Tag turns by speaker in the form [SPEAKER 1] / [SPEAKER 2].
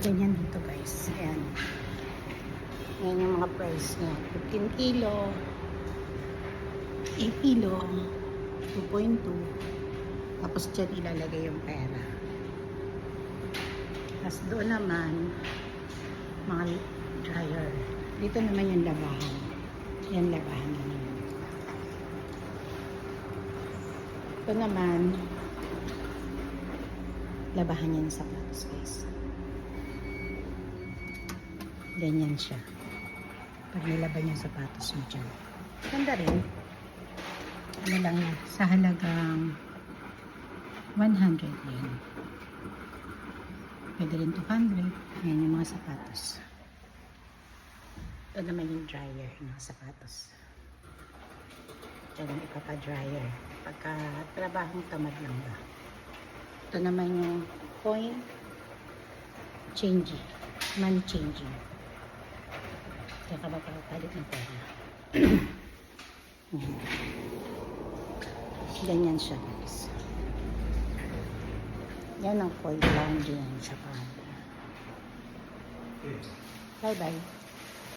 [SPEAKER 1] ganyan dito guys. Ayan. Ayan yung mga price niya. 15 kilo, 8 kilo, 2.2. Tapos dyan ilalagay yung pera. Tapos doon naman, mga dryer. Dito naman yung labahan. Yan labahan naman. Ito naman, labahan niya ng sapatos guys. Ganyan siya. Pag nilaban yung sapatos mo dyan. Ganda rin. Ano lang yan? Sa halagang 100 yen. Pwede rin 200. Ayan yung mga sapatos. Ito naman yung dryer ng sapatos. Ito yung ipapadryer. Pagka trabahong tamad lang ba. Ito naman yung coin changing. Money changing. Kaya ka magpapalit ng pera. Ganyan siya guys. Yan ang foil laundry sa pala. Bye bye.